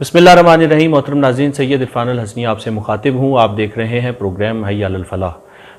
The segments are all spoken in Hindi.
बिस्मिल्लाहिर्रहमानिर्रहीम। मोहतरम नाज़रीन, सैयद इरफान अल हसनी आपसे मुखातिब हूँ। आप देख रहे हैं प्रोग्राम हय्या अलल फलाह।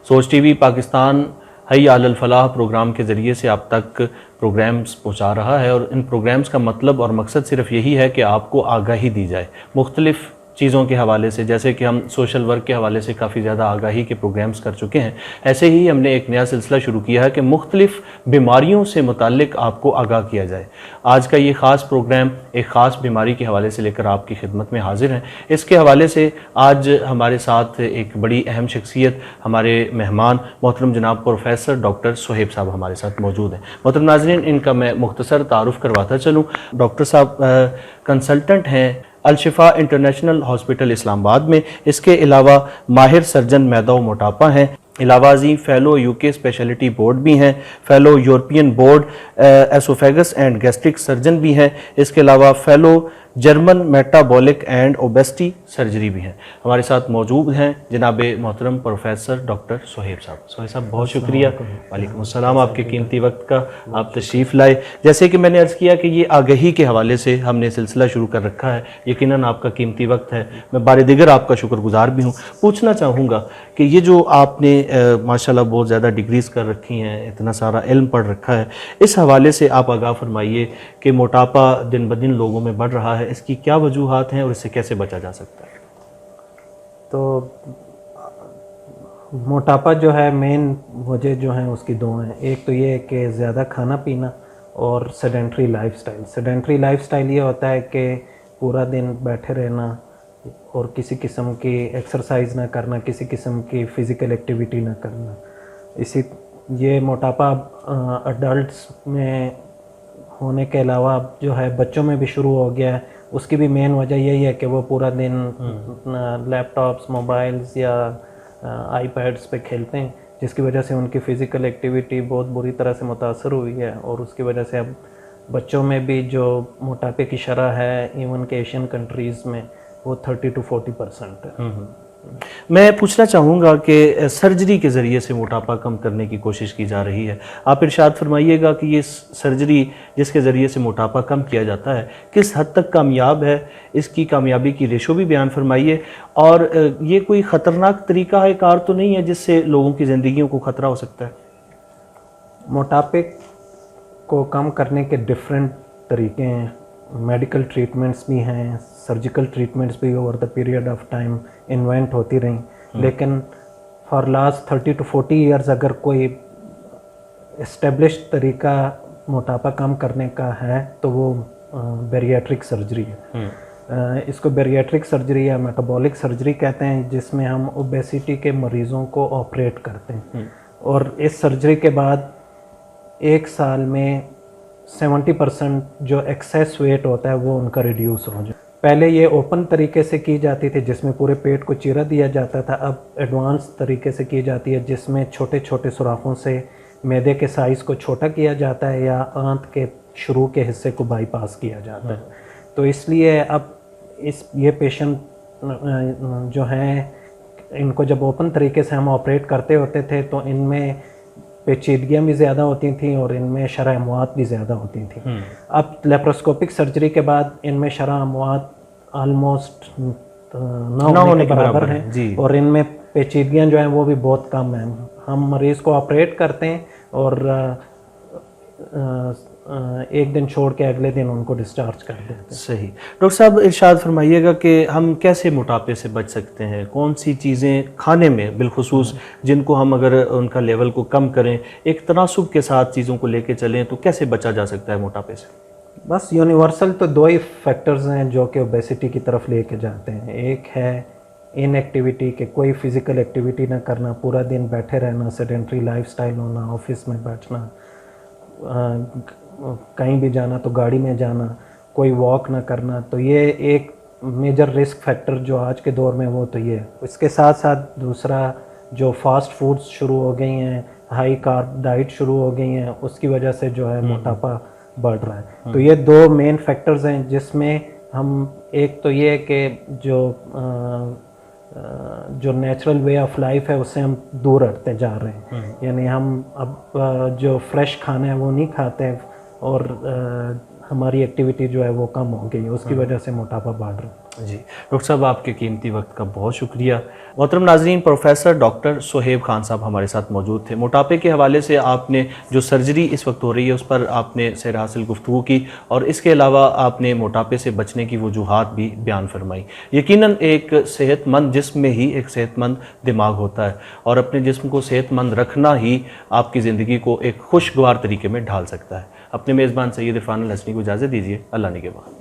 सोच टीवी पाकिस्तान हय्या अलल फलाह प्रोग्राम के ज़रिए से आप तक प्रोग्राम्स पहुँचा रहा है, और इन प्रोग्राम्स का मतलब और मकसद सिर्फ यही है कि आपको आगाही दी जाए मुख्तलिफ़ चीज़ों के हवाले से। जैसे कि हम सोशल वर्क के हवाले से काफ़ी ज़्यादा आगाही के प्रोग्राम्स कर चुके हैं, ऐसे ही हमने एक नया सिलसिला शुरू किया है कि मुख्तलिफ़ बीमारियों से मुताल्लिक़ आपको आगाह किया जाए। आज का ये ख़ास प्रोग्राम एक ख़ास बीमारी के हवाले से लेकर आपकी खिदमत में हाजिर हैं। इसके हवाले से आज हमारे साथ एक बड़ी अहम शख्सियत, हमारे मेहमान मोहतरम जनाब प्रोफेसर डॉक्टर सुहेब साहब हमारे साथ मौजूद हैं। मोहतरम नाज़रीन, इनका मैं मुख्तसर तारुफ़ करवाता चलूँ। डॉक्टर साहब कंसल्टेंट हैं अल-शिफा इंटरनेशनल हॉस्पिटल इस्लामाबाद में। इसके अलावा माहिर सर्जन मैदा व मोटापा हैं, इलावाजी फ़ेलो यूके स्पेशलिटी बोर्ड भी हैं, fellow European board oesophagus and gastric surgeon भी हैं। इसके अलावा fellow German metabolic and obesity surgery भी हैं। हमारे साथ मौजूद हैं जनाब मोहतरम प्रोफेसर डॉक्टर सुहेब साहब। सुहेब साहब, बहुत शुक्रिया। वालेकुम अस्सलाम, आपके कीमती वक्त का आप तशरीफ़ लाए। जैसे कि मैंने अर्ज़ किया कि ये आगाही के हवाले से हमने सिलसिला शुरू कर रखा है। यकीनन आपका कीमती वक्त है, मैं बारे दिगर आपका शुक्रगुजार भी हूँ। पूछना चाहूँगा कि ये जो आपने माशाल्लाह बहुत ज़्यादा डिग्रीज़ कर रखी हैं, इतना सारा इल्म पढ़ रखा है, इस हवाले से आप आगाह फरमाइए कि मोटापा दिन ब दिन लोगों में बढ़ रहा है, इसकी क्या वजूहात हैं और इससे कैसे बचा जा सकता है? तो मोटापा जो है, मेन वजह जो है उसकी दो हैं। एक तो ये है कि ज़्यादा खाना पीना और सेडेंट्री लाइफस्टाइल। सेडेंट्री लाइफस्टाइल ये होता है कि पूरा दिन बैठे रहना और किसी किस्म की एक्सरसाइज ना करना, किसी किस्म की फ़िज़िकल एक्टिविटी ना करना। ये मोटापा अडल्ट्स में होने के अलावा जो है बच्चों में भी शुरू हो गया है। उसकी भी मेन वजह यही है कि वो पूरा दिन लैपटॉप्स, मोबाइल्स या आईपैड्स पे खेलते हैं, जिसकी वजह से उनकी फ़िज़िकल एक्टिविटी बहुत बुरी तरह से मुतासर हुई है। और उसकी वजह से अब बच्चों में भी जो मोटापे की शरह है, इवन के एशियन कंट्रीज़ में, वो 30 to 40% है। मैं पूछना चाहूँगा कि सर्जरी के ज़रिए से मोटापा कम करने की कोशिश की जा रही है। आप इरशाद फरमाइएगा कि ये सर्जरी जिसके ज़रिए से मोटापा कम किया जाता है किस हद तक कामयाब है, इसकी कामयाबी की रेशो भी बयान फरमाइए। और ये कोई ख़तरनाक तरीका है कार तो नहीं है जिससे लोगों की ज़िंदगियों को ख़तरा हो सकता है? मोटापे को कम करने के डिफरेंट तरीके हैं। मेडिकल ट्रीटमेंट्स भी हैं, सर्जिकल ट्रीटमेंट्स भी over the period of time invent होती रहीं, लेकिन फॉर लास्ट 30 to 40 ईयर्स अगर कोई एस्टेब्लिश्ड तरीका मोटापा कम करने का है तो वो बैरिएट्रिक सर्जरी है। इसको बैरिएट्रिक सर्जरी या मेटाबॉलिक सर्जरी कहते हैं, जिसमें हम ओबेसिटी के मरीज़ों को ऑपरेट करते हैं। और इस सर्जरी के बाद 1 साल में 70% जो एक्सेस वेट होता है वो उनका रिड्यूस हो जाए। पहले ये ओपन तरीके से की जाती थी जिसमें पूरे पेट को चीरा दिया जाता था। अब एडवांस तरीके से की जाती है जिसमें छोटे छोटे सुराखों से मैदे के साइज़ को छोटा किया जाता है या आंत के शुरू के हिस्से को बाईपास किया जाता है। तो इसलिए अब ये पेशेंट जो हैं, इनको जब ओपन तरीके से हम ऑपरेट करते होते थे तो इनमें पेचीदगियाँ भी ज़्यादा होती थीं और इनमें शरह अमवात भी ज़्यादा होती थी। अब लेप्रोस्कोपिक सर्जरी के बाद इनमें शरह अमवात आलमोस्ट ना होने के बराबर हैं और इनमें पेचीदगियाँ जो हैं वो भी बहुत कम हैं। हम मरीज़ को ऑपरेट करते हैं और एक दिन छोड़ के अगले दिन उनको डिस्चार्ज कर देते हैं। सही। डॉक्टर साहब, इरशाद फरमाइएगा कि हम कैसे मोटापे से बच सकते हैं? कौन सी चीज़ें खाने में बिलखुसूस जिनको हम अगर उनका लेवल को कम करें, एक तनासुब के साथ चीज़ों को लेके चलें, तो कैसे बचा जा सकता है मोटापे से? बस यूनिवर्सल तो 2 ही फैक्टर्स हैं जो कि ओबेसिटी की तरफ लेके जाते हैं। एक है इनएक्टिविटी, के कोई फ़िज़िकल एक्टिविटी ना करना, पूरा दिन बैठे रहना, सेडेंट्री लाइफस्टाइल होना, ऑफिस में बैठना, कहीं भी जाना तो गाड़ी में जाना, कोई वॉक ना करना। तो ये एक मेजर रिस्क फैक्टर जो आज के दौर में वो तो ये है। इसके साथ साथ दूसरा जो फास्ट फूड्स शुरू हो गई हैं, हाई कार्ब डाइट शुरू हो गई हैं, उसकी वजह से जो है मोटापा बढ़ रहा है। तो ये 2 मेन फैक्टर्स हैं जिसमें हम, एक तो ये है कि जो नेचुरल वे ऑफ लाइफ है उससे हम दूर हटते जा रहे हैं। यानी हम अब जो फ्रेश खाना है वो नहीं खाते और हमारी एक्टिविटी जो है वो कम हो गई, उसकी वजह से मोटापा बढ़ रहा है। जी डॉक्टर साहब, आपके कीमती वक्त का बहुत शुक्रिया। मोहतरम नाज़रीन, प्रोफेसर डॉक्टर सोहेब खान साहब हमारे साथ मौजूद थे। मोटापे के हवाले से आपने जो सर्जरी इस वक्त हो रही है उस पर आपने सैर हासिल गुफ्तगू की, और इसके अलावा आपने मोटापे से बचने की वजूहात भी बयान फरमाई। यकीनन एक सेहतमंद जिस्म में ही एक सेहतमंद दिमाग होता है, और अपने जिस्म को सेहतमंद रखना ही आपकी ज़िंदगी को एक खुशगवार तरीके में ढाल सकता है। अपने मेज़बान सैयद इरफान अल हसनी को इजाज़त दीजिए। अल्लाह निगहबान।